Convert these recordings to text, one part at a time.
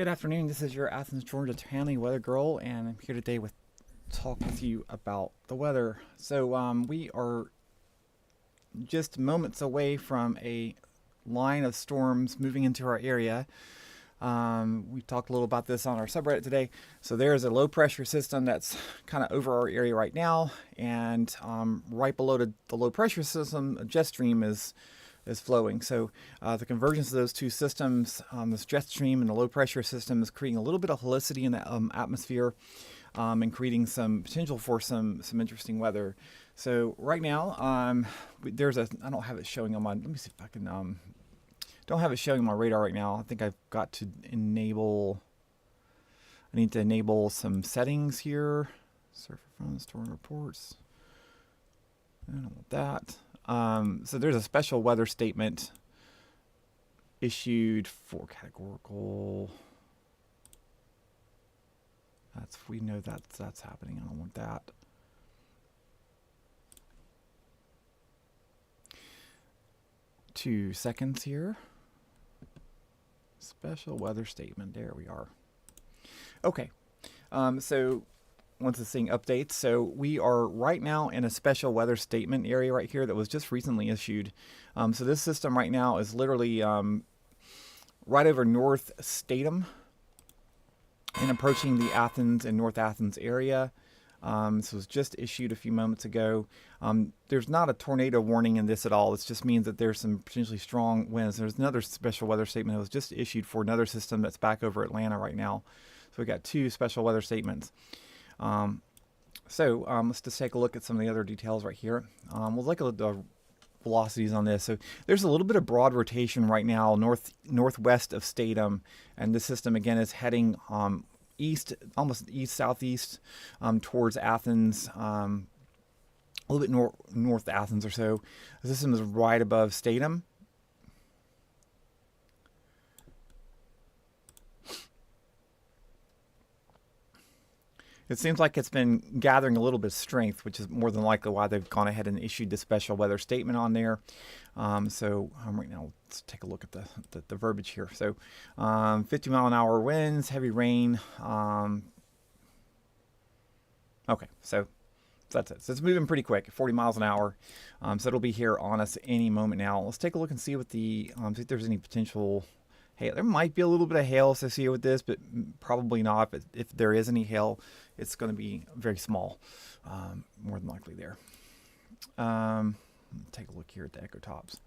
Good afternoon. This is your Athens, Georgia County weather girl, and I'm here today with talk with you about the weather. So we are just moments away from a line of storms moving into our area. We talked a little about this on our subreddit today. So there's a low pressure system that's kind of over our area right now, and right below the low pressure system, a jet stream is flowing. So the convergence of those two systems, this jet stream and the low pressure system, is creating a little bit of helicity in the atmosphere, and creating some potential for some interesting weather. So right now, there's a, I don't have it showing on my, let me see if I can, don't have it showing on my radar right now. I think I've got to enable, I need to enable some settings here. Surfer phone storing reports. I don't want that. So there's a special weather statement issued for categorical. We know that's happening. I don't want that. Two seconds here. Special weather statement. There we are. Okay. So once this thing updates, so we are right now in a special weather statement area right here that was just recently issued. So this system right now is literally right over North Statham and approaching the Athens and North Athens area. This was just issued a few moments ago. There's not a tornado warning in this at all. This just means that there's some potentially strong winds. There's another special weather statement that was just issued for another system that's back over Atlanta right now. So we got two special weather statements. Let's just take a look at some of the other details right here. We'll look at the velocities on this. So there's a little bit of broad rotation right now northwest of Statham, and this system again is heading east, almost east southeast, towards Athens, a little bit north Athens or so. The system is right above Statham. It seems like it's been gathering a little bit of strength, which is more than likely why they've gone ahead and issued the special weather statement on there. Right now, let's take a look at the verbiage here. So 50-mile-an-hour winds, heavy rain. Okay, so that's it. So it's moving pretty quick, 40 miles an hour. So it'll be here on us any moment now. Let's take a look and see what see if there's any potential hail. There might be a little bit of hail associated with this, but probably not. If there is any hail, it's going to be very small, more than likely there. Take a look here at the echo tops.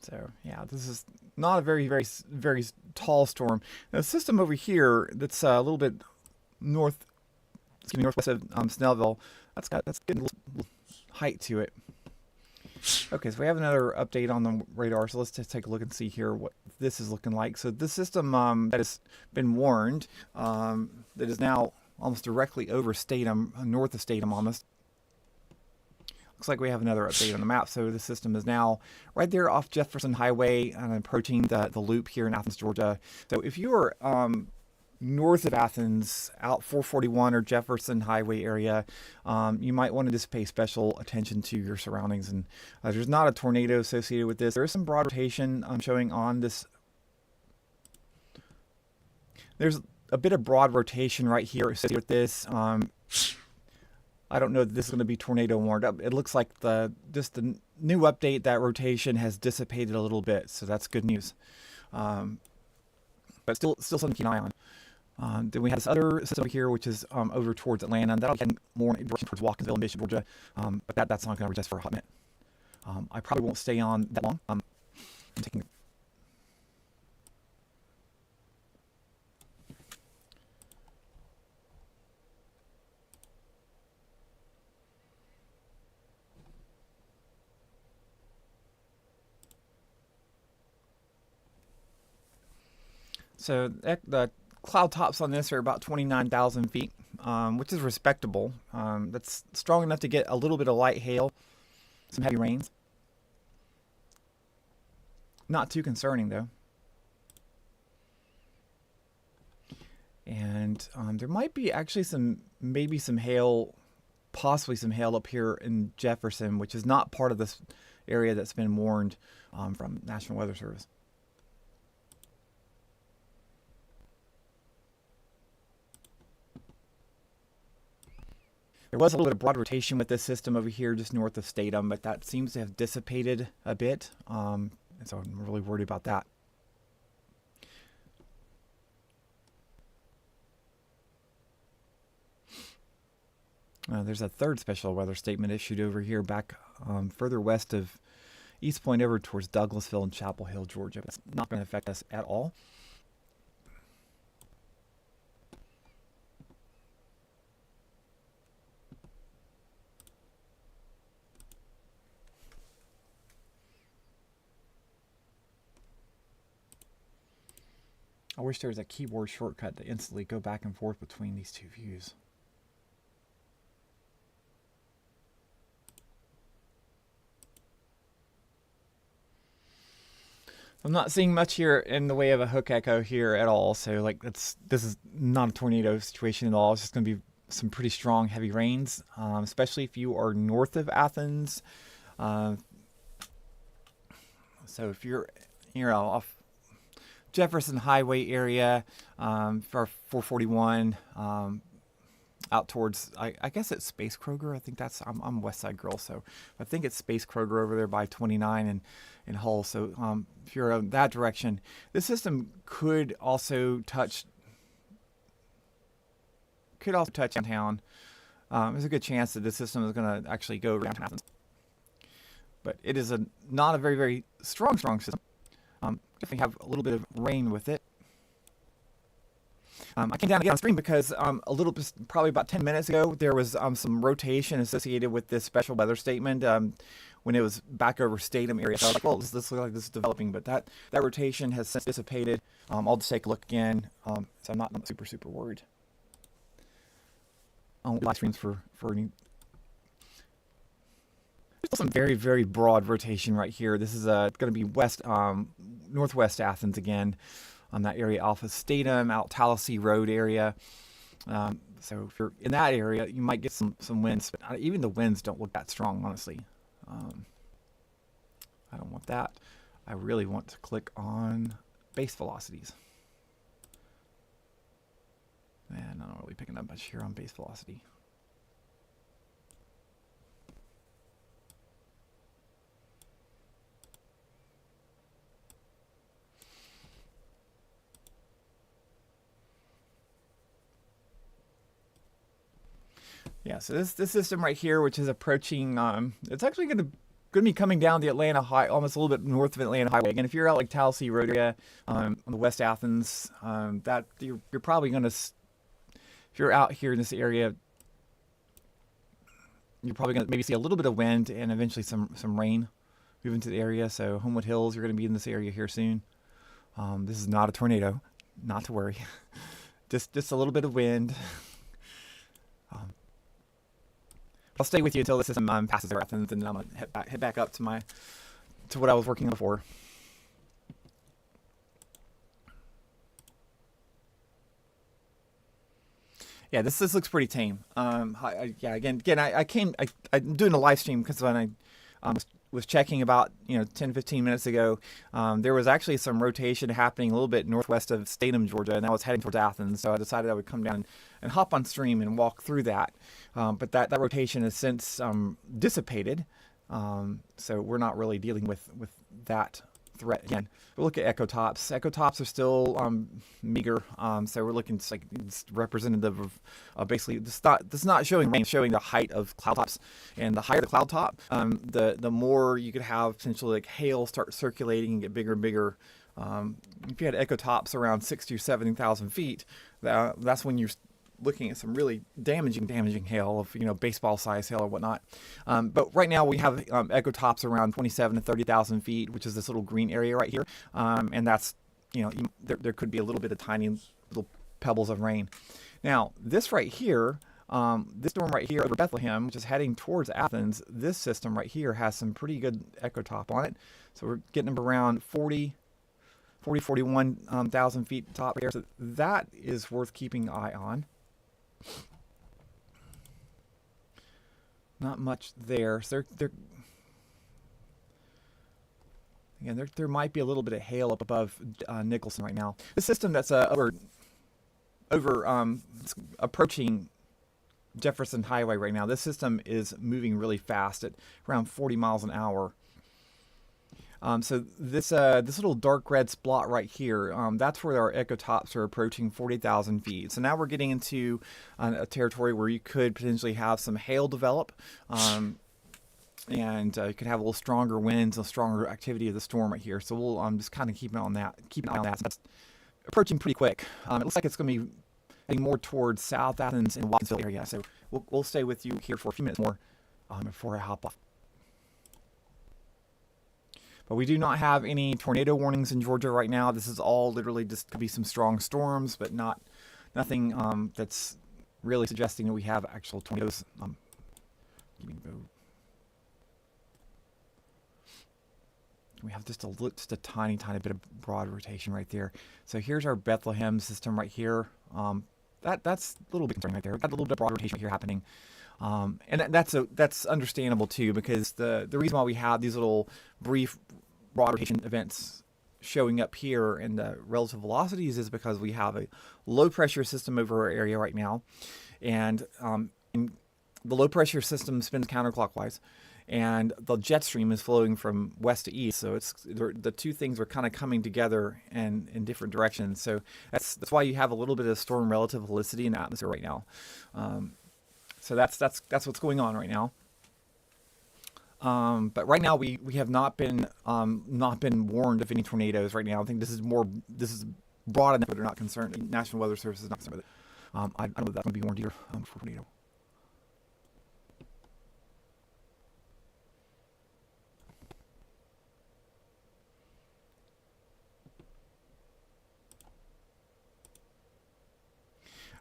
So yeah, this is not a very tall storm. The system over here that's a little bit northwest of Snellville, that's getting a little height to it. Okay, so we have another update on the radar, so let's just take a look and see here what this is looking like. So this system that has been warned, that is now almost directly over Statham, north of Statham almost. Looks like we have another update on the map. So the system is now right there off Jefferson Highway and approaching the loop here in Athens, Georgia. So if you are north of Athens, out 441 or Jefferson Highway area, you might want to just pay special attention to your surroundings. And there's not a tornado associated with this. There is some broad rotation showing on this. There's a bit of broad rotation right here associated with this. I don't know that this is going to be tornado warned up. It looks like just the new update, that rotation has dissipated a little bit, so that's good news. But still something to keep an eye on. Then we have this other system over here, which is over towards Atlanta, and that'll be heading more in direction towards Watkinsville and Bishop, Georgia. But that's not going to resist for a hot minute. I probably won't stay on that long. I'm taking. So the cloud tops on this are about 29,000 feet, which is respectable. That's strong enough to get a little bit of light hail, some heavy rains. Not too concerning though. And there might be actually maybe some hail, possibly some hail up here in Jefferson, which is not part of this area that's been warned from National Weather Service. There was a little bit of broad rotation with this system over here just north of Statham, but that seems to have dissipated a bit. And so I'm really worried about that. There's a third special weather statement issued over here back further west of East Point over towards Douglasville and Chapel Hill, Georgia. It's not going to affect us at all. I wish there was a keyboard shortcut to instantly go back and forth between these two views. I'm not seeing much here in the way of a hook echo here at all. So like this is not a tornado situation at all. It's just going to be some pretty strong heavy rains, especially if you are north of Athens. So if you're off Jefferson Highway area for 441 out towards I guess it's Space Kroger. I think that's I'm a West Side girl, so I think it's Space Kroger over there by 29 and Hull. So if you're in that direction, this system could also touch downtown. There's a good chance that this system is going to actually go around Athens, but it is not a very, very strong system. Definitely have a little bit of rain with it. I came down again on stream because probably about 10 minutes ago, there was some rotation associated with this special weather statement when it was back over Statham area. So I was like, well, this looks like this is developing, but that rotation has since dissipated. I'll just take a look again, so I'm not super worried. I won't live streams for any. There's some very, very broad rotation right here. This is going to be northwest Athens again. On that area off of Statham, out Tallahassee Road area. So if you're in that area, you might get some winds. But even the winds don't look that strong, honestly. I don't want that. I really want to click on base velocities. And I'm not really picking up much here on base velocity. Yeah, so this system right here, which is approaching, it's actually going to be coming down the Atlanta High, almost a little bit north of Atlanta Highway. Again, if you're out like Tallahassee Road area, on the West Athens, that you're probably going to, if you're out here in this area, you're probably going to maybe see a little bit of wind and eventually some rain move into the area. So Homewood Hills, you're going to be in this area here soon. This is not a tornado, not to worry. just a little bit of wind. I'll stay with you until the system passes over Athens, and then I'm gonna head back up to what I was working on before. Yeah, this looks pretty tame. I'm doing a live stream because when I was checking about 10-15 minutes ago, there was actually some rotation happening a little bit northwest of Statham, Georgia, and I was heading towards Athens, so I decided I would come down and hop on stream and walk through that. But that rotation has since dissipated, so we're not really dealing with that threat again. We'll look at echo tops. Echo tops are still meager, so we're looking like it's representative of basically it's not showing rain, it's showing the height of cloud tops, and the higher the cloud top, the more you could have potentially like hail start circulating and get bigger and bigger. If you had echo tops around 60 or 70,000 feet, that's when you're looking at some really damaging hail of baseball size hail or whatnot. But right now we have echo tops around 27 to 30,000 feet, which is this little green area right here, and that's there could be a little bit of tiny little pebbles of rain. Now this right here, this storm right here over Bethlehem, which is heading towards Athens, this system right here has some pretty good echo top on it, so we're getting them around 41,000 feet top here, so that is worth keeping an eye on. Not much there. So there might be a little bit of hail up above Nicholson right now. The system that's over approaching Jefferson Highway right now. This system is moving really fast at around 40 miles an hour. So this little dark red spot right here, that's where our ecotops are approaching 40,000 feet. So now we're getting into a territory where you could potentially have some hail develop, and you could have a little stronger winds, a stronger activity of the storm right here. So we'll just kind of keep an eye on that. So that's approaching pretty quick. It looks like it's going to be heading more towards South Athens and Watkinsville area. So we'll stay with you here for a few minutes more before I hop off. But we do not have any tornado warnings in Georgia right now. This is all literally just could be some strong storms, but nothing that's really suggesting that we have actual tornadoes. We have just a tiny bit of broad rotation right there. So here's our Bethlehem system right here. That's a little bit concerning right there. We've got a little bit of broad rotation here happening. And that's understandable too, because the reason why we have these little brief broad rotation events showing up here in the relative velocities is because we have a low pressure system over our area right now, and the low pressure system spins counterclockwise, and the jet stream is flowing from west to east. So the two things are kind of coming together and in different directions. So that's why you have a little bit of storm relative velocity in the atmosphere right now. So that's what's going on right now. But right now we have not been warned of any tornadoes right now. I think this is broad enough, but they're not concerned. The National Weather Service is not concerned with it. I don't know if that's going to be warned either for tornado.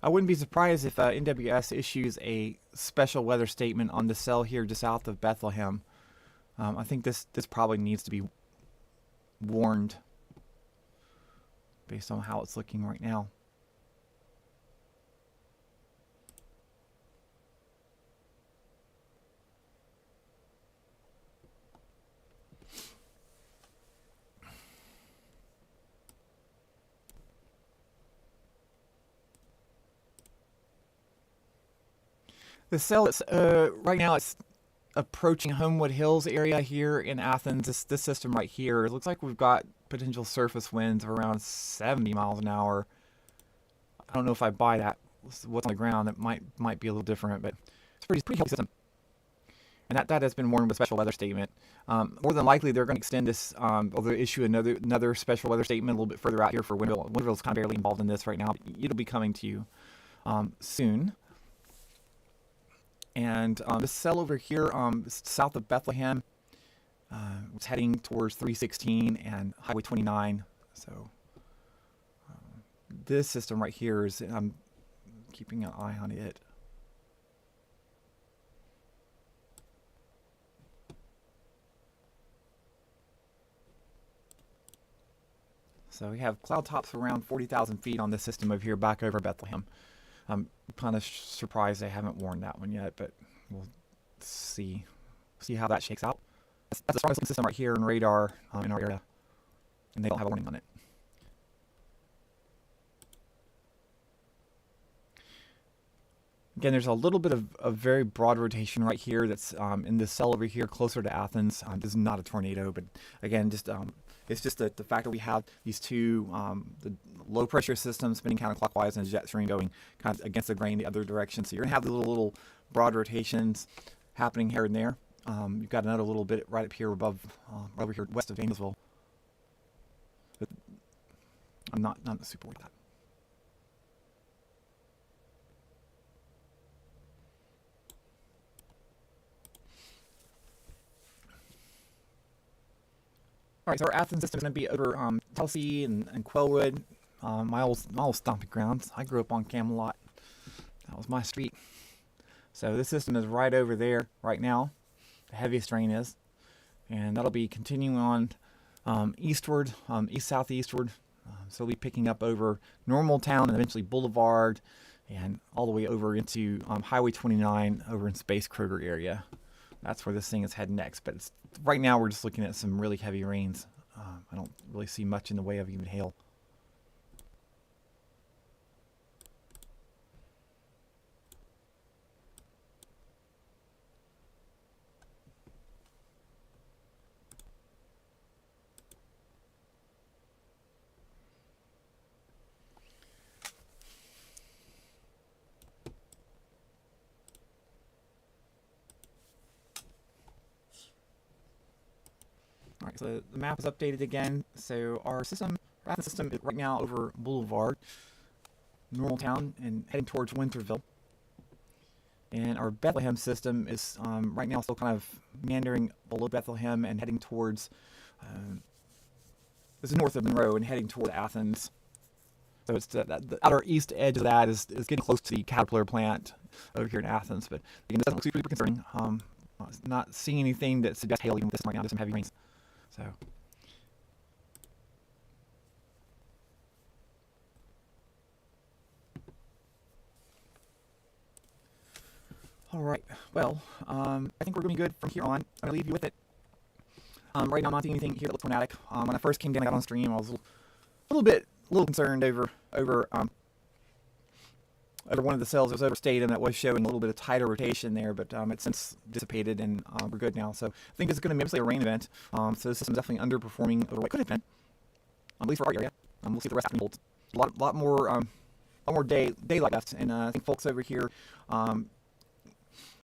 I wouldn't be surprised if NWS issues a special weather statement on the cell here just south of Bethlehem. I think this probably needs to be warned based on how it's looking right now. The cell is right now it's approaching Homewood Hills area here in Athens. This system right here, it looks like we've got potential surface winds of around 70 miles an hour. I don't know if I buy that. What's on the ground, it might be a little different, but it's pretty healthy system. And that has been warned with a special weather statement. More than likely, they're going to extend this, or they'll issue another special weather statement a little bit further out here for Woodville. Woodville's kind of barely involved in this right now. It'll be coming to you soon. And this cell over here, south of Bethlehem, was heading towards 316 and Highway 29. So this system right here is, I'm keeping an eye on it. So we have cloud tops around 40,000 feet on this system over here back over Bethlehem. I'm kind of surprised they haven't warned that one yet, but we'll see how that shakes out. That's the strongest system right here in radar in our area, and they don't have a warning on it. Again, there's a little bit of very broad rotation right here that's in this cell over here closer to Athens. This is not a tornado, but again, just it's just the fact that we have these two the low pressure systems spinning counterclockwise and a jet stream going kind of against the grain the other direction. So you're gonna have the little broad rotations happening here and there. You've got another little bit right up here above, right over here west of Gainesville. But I'm not super worried about that. All right, so our Athens system is going to be over Tennessee and Quellwood, my old stomping grounds. I grew up on Camelot. That was my street. So this system is right over there right now. The heaviest rain is, and that'll be continuing on eastward, east-southeastward. So we'll be picking up over Normaltown and eventually Boulevard, and all the way over into Highway 29 over in Space Kroger area. That's where this thing is heading next. But right now we're just looking at some really heavy rains. I don't really see much in the way of even hail. So the map is updated again. So our Athens system is right now over Boulevard, Normal Town, and heading towards Winterville. And our Bethlehem system is right now still kind of meandering below Bethlehem and heading towards, this is north of Monroe and heading toward Athens. So it's the outer east edge of that is getting close to the Caterpillar plant over here in Athens. But again, it doesn't look super concerning. Not seeing anything that suggests hail even with this right now, just some heavy rains. So. All right. Well, I think we're going to be good from here on. I'm going to leave you with it. Right now, I'm not seeing anything here that looks dramatic. When I first came down, I got on stream. I was a little concerned over one of the cells that was overstayed, and that was showing a little bit of tighter rotation there. But it's since dissipated, and we're good now. So I think this is going to be mostly a rain event. So the system's definitely underperforming over what could have been, at least for our area. We'll see if the rest holds. A lot more daylight left, and I think folks over here.